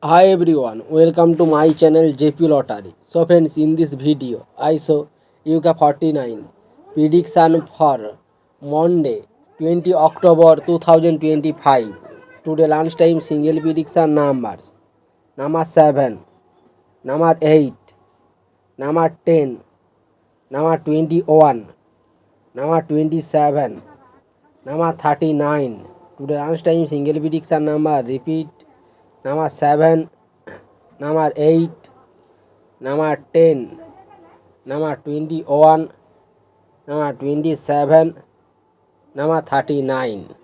Hi everyone, welcome to my channel JP Lottery. So friends, in this video, I show UK 49 prediction for Monday 20 October 2025. Today lunchtime single prediction numbers. Number 7, number 8, number 10, number 21, number 27, number 39. Today lunchtime single prediction number repeat. Number 7, number 8, number 10, number 21, number 27, number 39.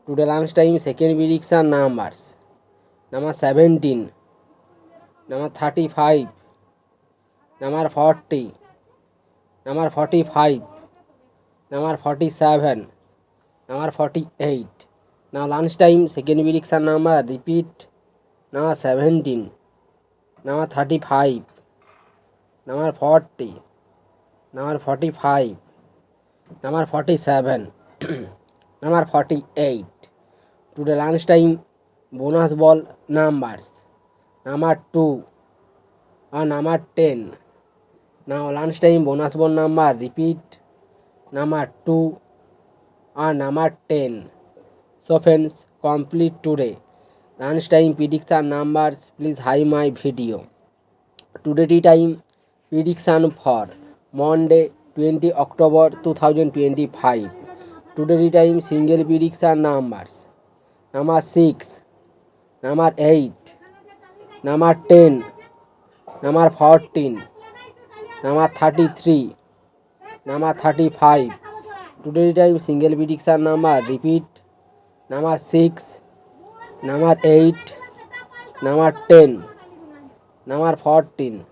Today lunchtime second prediction numbers. Number 17, number 35, number 40, number 45, number 47, number 48. Now lunchtime second prediction number repeat. Number 17, number 35, number 40, number 45, number 47, number 48. Today lunchtime bonus ball numbers. Number 2 or number 10. Now lunchtime bonus ball number repeat. Number 2 or number 10. So friends, complete today lunchtime prediction numbers. Please hide my video. Today tea time prediction for Monday 20 October 2025. Today tea time single prediction numbers. Number 6, number 8, number 10, number 14, number 33, number 35. Today tea time single prediction number repeat. Number 6, number 8, number 10, number 14,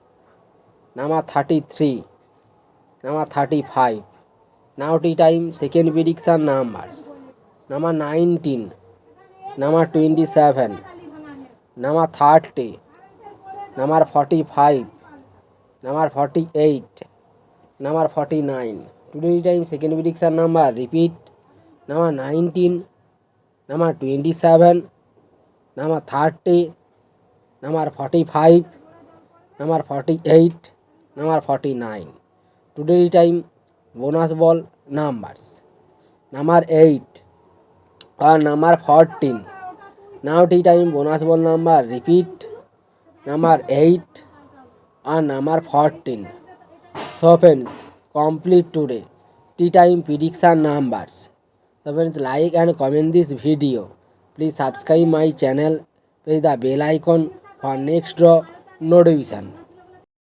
number 33, number 35. Now tea time second prediction numbers. Number 19, number 27, number 30, number 45, number 48, number 49. Today tea time second prediction number repeat. Number 19, number 27, number 30, number 45, number 48, number 49. Today time bonus ball numbers. Number 8 or number 14. Now tea time bonus ball number repeat. Number 8 or number 14. So friends, complete today tea time prediction numbers. So friends, like and comment this video. Please subscribe my channel. Press the bell icon for next draw notification.